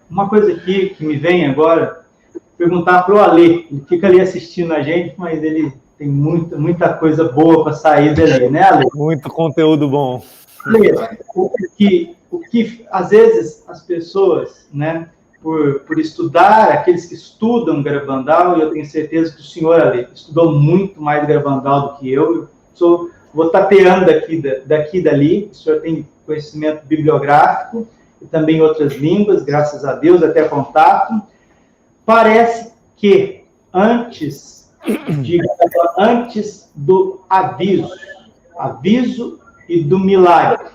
Uma coisa aqui que me vem agora, perguntar para o Alê. Ele fica ali assistindo a gente, mas ele tem muita coisa boa para sair dali, né, Alê? Muito conteúdo bom. Alê, o que às vezes as pessoas, né, por estudar, aqueles que estudam Garabandal, e eu tenho certeza que o senhor, Alê, estudou muito mais Garabandal do que eu vou tapeando daqui e dali, o senhor tem conhecimento bibliográfico e também outras línguas, graças a Deus, até contato. Parece que antes do aviso e do milagre,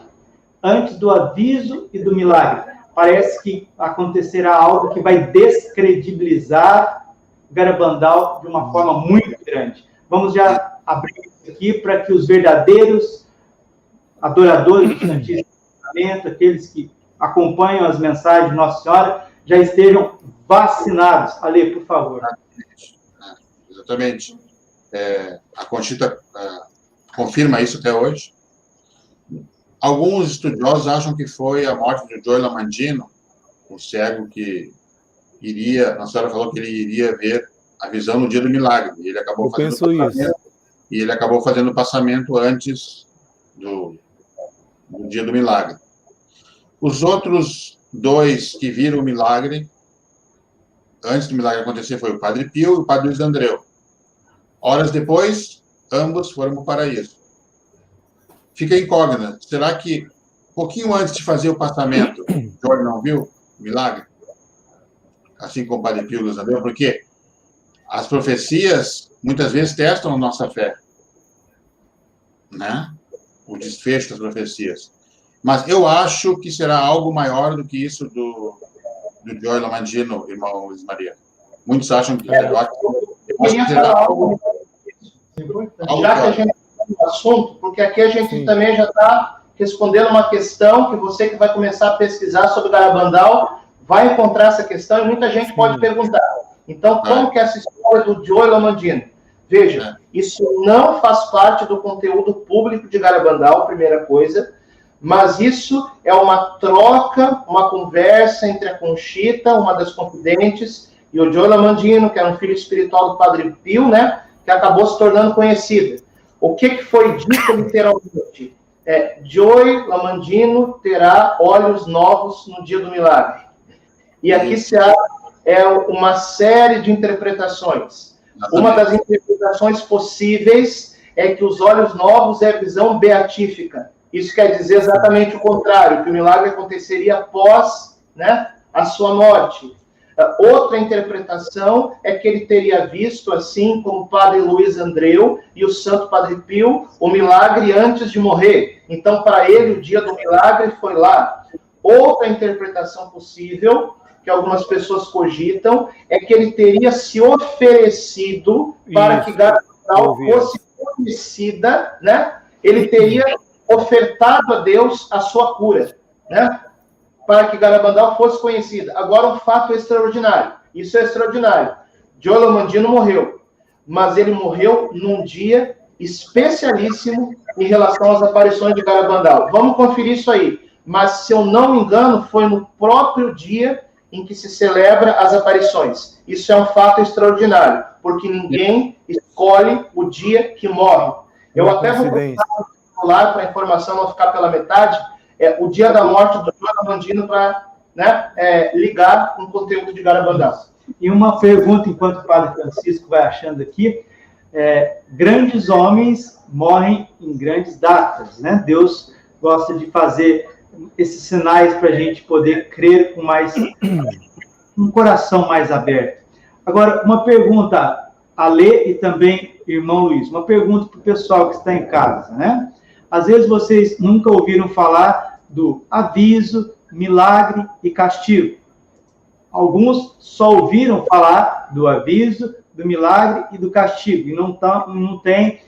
antes do aviso e do milagre, parece que acontecerá algo que vai descredibilizar Garabandal de uma forma muito grande. Vamos já abrir aqui para que os verdadeiros adoradores do Santíssimo Sacramento, aqueles que acompanham as mensagens de Nossa Senhora, já estejam vacinados. Ale, por favor. Exatamente. A Conchita confirma isso até hoje. Alguns estudiosos acham que foi a morte de Joy Lamandino, o cego que Nossa Senhora falou que ele iria ver a visão no dia do milagre. E ele acabou fazendo o passamento antes do dia do milagre. Os outros dois que viram o milagre, antes do milagre acontecer, foi o Padre Pio e o Padre Luiz Andreu. Horas depois, ambos foram para o paraíso. Fica incógnita. Será que, pouquinho antes de fazer o passamento, Jorge não viu o milagre? Assim como o Padre Pio e o Luiz Andreu? Porque as profecias, muitas vezes, testam a nossa fé. Né? O desfecho das profecias. Mas eu acho que será algo maior do que isso do Joy Lamandino, irmão Luiz Maria. Muitos acham que será algo... Já que a gente está no assunto, porque aqui a gente também já está respondendo uma questão que você que vai começar a pesquisar sobre Garabandal vai encontrar essa questão e muita gente pode perguntar. Então, como que é essa história do Joy Lamandino? Veja, isso não faz parte do conteúdo público de Garabandal, primeira coisa, mas isso é uma troca, uma conversa entre a Conchita, uma das confidentes, e o Joy Lamandino, que era um filho espiritual do Padre Pio, né, que acabou se tornando conhecida. O que foi dito literalmente? Joy Lamandino terá olhos novos no dia do milagre. E aqui se há uma série de interpretações. Uma das interpretações possíveis é que os olhos novos é a visão beatífica. Isso quer dizer exatamente o contrário, que o milagre aconteceria após, né, a sua morte. Outra interpretação é que ele teria visto, assim como o Padre Luiz Andreu e o Santo Padre Pio, o milagre antes de morrer. Então, para ele, o dia do milagre foi lá. Outra interpretação possível, que algumas pessoas cogitam, é que ele teria se oferecido para que Garabandal fosse conhecida, né? Ele teria ofertado a Deus a sua cura, né? Para que Garabandal fosse conhecida. Agora, um fato extraordinário. Isso é extraordinário. Joy Lamandino morreu, mas ele morreu num dia especialíssimo em relação às aparições de Garabandal. Vamos conferir isso aí. Mas, se eu não me engano, foi no próprio dia em que se celebra as aparições. Isso é um fato extraordinário, porque ninguém escolhe o dia que morre. Eu até vou para a informação não ficar pela metade, o dia da morte do Joy Lamandino para ligar com o conteúdo de Garabandal. E uma pergunta, enquanto o Padre Francisco vai achando aqui, grandes homens morrem em grandes datas, né? Deus gosta de fazer esses sinais para a gente poder crer com mais um coração mais aberto. Agora, uma pergunta, Alê e também irmão Luiz, uma pergunta para o pessoal que está em casa, né? Às vezes vocês nunca ouviram falar do aviso, milagre e castigo. Alguns só ouviram falar do aviso, do milagre e do castigo, e não tem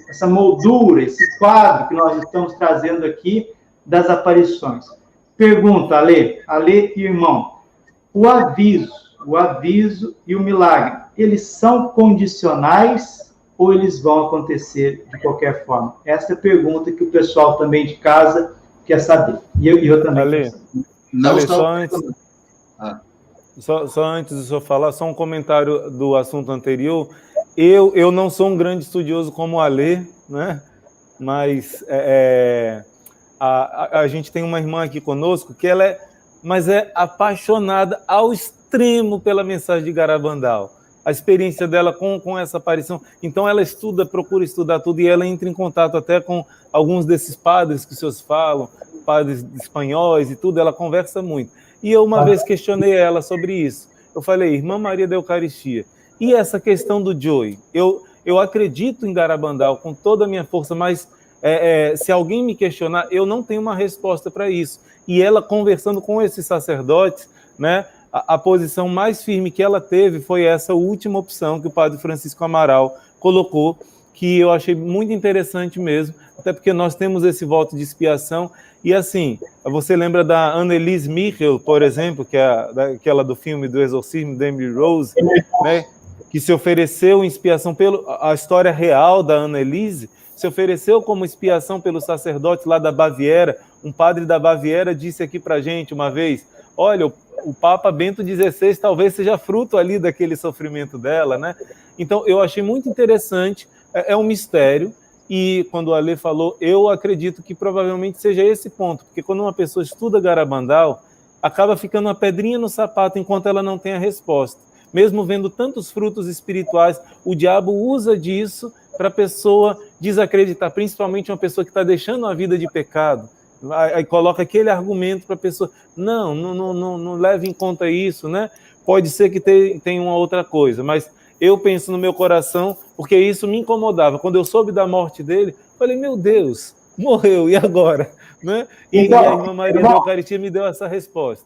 essa moldura, esse quadro que nós estamos trazendo aqui das aparições. Pergunta, Alê e irmão, o aviso e o milagre, eles são condicionais ou eles vão acontecer de qualquer forma? Essa é a pergunta que o pessoal também de casa quer saber. E eu também. Não olha, estão... Só antes de eu falar, só um comentário do assunto anterior. Eu não sou um grande estudioso como o Alê, né? Mas a gente tem uma irmã aqui conosco que ela é apaixonada ao extremo pela mensagem de Garabandal. A experiência dela com essa aparição. Então ela estuda, procura estudar tudo, e ela entra em contato até com alguns desses padres que os senhores falam, padres espanhóis e tudo, ela conversa muito. E eu uma vez questionei ela sobre isso. Eu falei, Irmã Maria da Eucaristia, e essa questão do Joey? Eu acredito em Garabandal com toda a minha força, mas se alguém me questionar, eu não tenho uma resposta para isso. E ela, conversando com esses sacerdotes, né, a posição mais firme que ela teve foi essa última opção que o padre Francisco Amaral colocou, que eu achei muito interessante mesmo, até porque nós temos esse voto de expiação. E assim, você lembra da Anneliese Michel, por exemplo, que é aquela do filme do Exorcismo, de Emily Rose, né, que se ofereceu em expiação a história real da Anneliese, se ofereceu como expiação pelos sacerdotes lá da Baviera. Um padre da Baviera disse aqui para a gente uma vez, olha, o Papa Bento XVI talvez seja fruto ali daquele sofrimento dela, né? Então, eu achei muito interessante, é um mistério, e quando o Alê falou, eu acredito que provavelmente seja esse ponto, porque quando uma pessoa estuda Garabandal, acaba ficando uma pedrinha no sapato enquanto ela não tem a resposta. Mesmo vendo tantos frutos espirituais, o diabo usa disso para a pessoa desacreditar, principalmente uma pessoa que está deixando a vida de pecado. Aí coloca aquele argumento para a pessoa, não leve em conta isso, né? Pode ser que tenha uma outra coisa, mas eu penso no meu coração, porque isso me incomodava. Quando eu soube da morte dele, falei, meu Deus, morreu, e agora? Né? E a Irmã Maria da Eucaristia me deu essa resposta.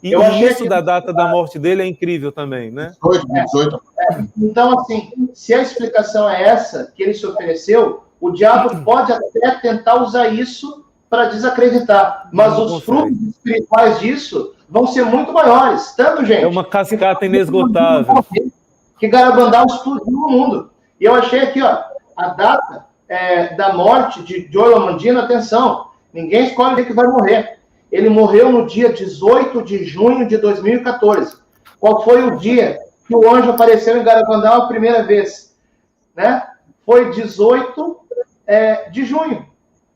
E o início da data da morte dele é incrível também, né? 18. Então, assim, se a explicação é essa, que ele se ofereceu, o diabo pode até tentar usar isso para desacreditar, mas os frutos espirituais disso vão ser muito maiores. Tanto, gente... É uma cascata inesgotável. Que Garabandal explodiu no mundo. E eu achei aqui, ó, a data da morte de Joey Lomandino, atenção, ninguém escolhe o dia que vai morrer. Ele morreu no dia 18 de junho de 2014. Qual foi o dia que o anjo apareceu em Garabandal a primeira vez? Né? Foi 18 de junho.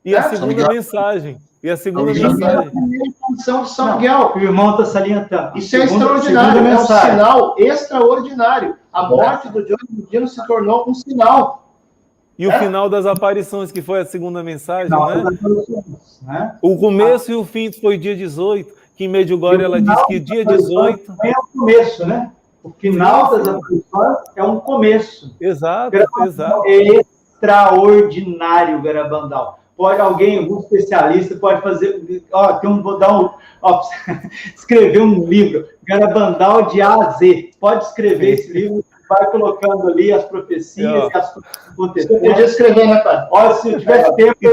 E a segunda mensagem. E a segunda mensagem. A de São Miguel. O irmão está salientando. Isso é extraordinário, é um sinal extraordinário. A morte do Joey Lomandino se tornou um sinal. E o final das aparições, que foi a segunda mensagem, né? O começo e o fim foi dia 18, que em Medjugorje ela diz que dia 18... É o começo, né? O final das aparições é um começo. Exato, exato. É extraordinário, Garabandal. Pode alguém, algum especialista, pode fazer... escrever um livro, Garabandal de A a Z. Pode escrever esse livro, vai colocando ali as profecias e as coisas que aconteceram. Podia escrever, né, pai? Olha, se eu tivesse tempo... E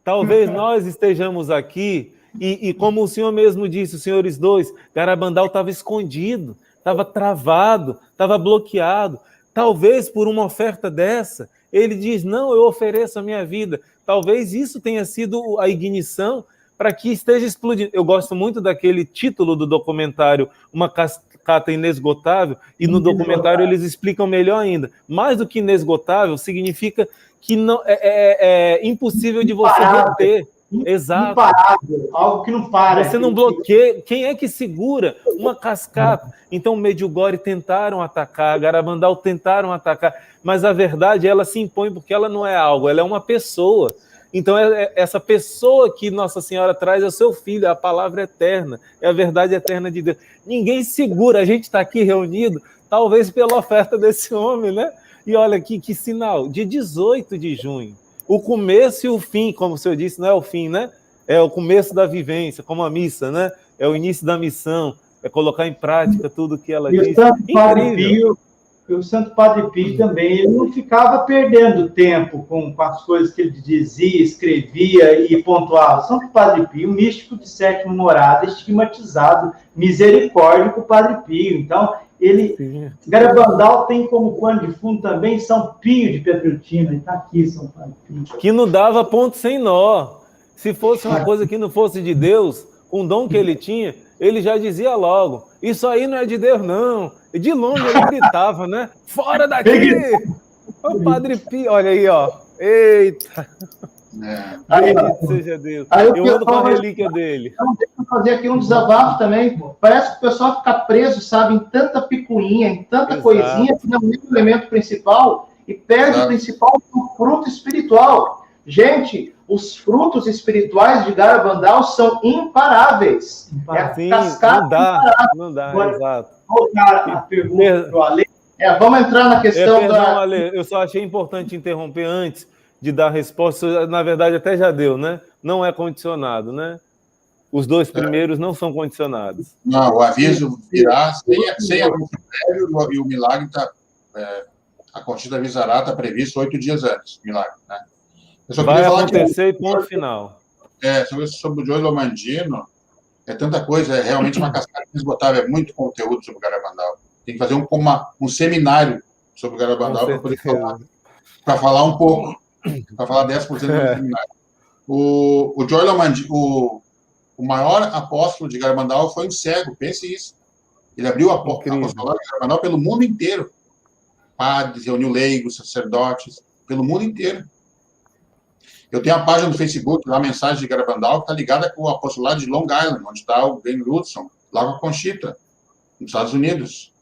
talvez nós estejamos aqui, e como o senhor mesmo disse, os senhores dois, Garabandal estava escondido, estava travado, estava bloqueado. Talvez por uma oferta dessa, ele diz, não, eu ofereço a minha vida. Talvez isso tenha sido a ignição para que esteja explodindo. Eu gosto muito daquele título do documentário, Uma Cascata Inesgotável, e no documentário eles explicam melhor ainda. Mais do que inesgotável, significa que não, é impossível de você reter. Exato. Imparável, algo que não para. Você não bloqueia. Quem é que segura uma cascata? Então, Medjugorje tentaram atacar, Garabandal tentaram atacar, mas a verdade, ela se impõe porque ela não é algo, ela é uma pessoa. Então, essa pessoa que Nossa Senhora traz é o seu filho, é a palavra eterna, é a verdade eterna de Deus. Ninguém segura, a gente está aqui reunido, talvez pela oferta desse homem, né? E olha aqui, que sinal, dia 18 de junho. O começo e o fim, como o senhor disse, não é o fim, né? É o começo da vivência, como a missa, né? É o início da missão, é colocar em prática tudo o que ela diz. O Santo Padre Pio também, ele não ficava perdendo tempo com as coisas que ele dizia, escrevia e pontuava. O Santo Padre Pio, místico de sétima morada, estigmatizado, misericórdia com o Padre Pio. Então, Garabandal tem como pano de fundo também São Pio de Pietrelcina. Ele está aqui, São Padre Pio. Que não dava ponto sem nó. Se fosse uma coisa que não fosse de Deus, um dom que ele tinha, ele já dizia logo, isso aí não é de Deus, não. E de longe ele gritava, né? Fora daqui! O Padre Pio, olha aí, ó. Eita! Bendito seja Deus. Eu ando com a relíquia dele. Então, deixa eu fazer aqui um desabafo também. Parece que o pessoal fica preso, sabe, em tanta picuinha, em tanta coisinha, que não é o elemento principal, e perde o principal, o fruto espiritual. Gente, os frutos espirituais de Garabandal são imparáveis. Sim, não dá, exato. Voltar a pergunta do Ale. Vamos entrar na questão perdão, Ale, eu só achei importante interromper antes de dar a resposta. Na verdade, até já deu, né? Não é condicionado, né? Os 2 primeiros não são condicionados. Não, o aviso virá sem aviso prévio e o milagre está... a contida avisará, está previsto 8 dias antes, milagre, né? Vai acontecer e ponto final. Sobre o Joey Lomandino, é tanta coisa, é realmente uma cascata inesgotável, é muito conteúdo sobre o Garabandal. Tem que fazer um seminário sobre o Garabandal para poder falar um pouco, para falar 10% do seminário. O Joey Lomandino, o maior apóstolo de Garabandal foi um cego, pense isso. Ele abriu a apostolado de Garabandal pelo mundo inteiro. Padres, reuniu leigos, sacerdotes, pelo mundo inteiro. Eu tenho a página do Facebook, lá, Mensagem de Garabandal, que está ligada com o apostolado de Long Island, onde está o Ben Rudson, lá com a Conchita, nos Estados Unidos.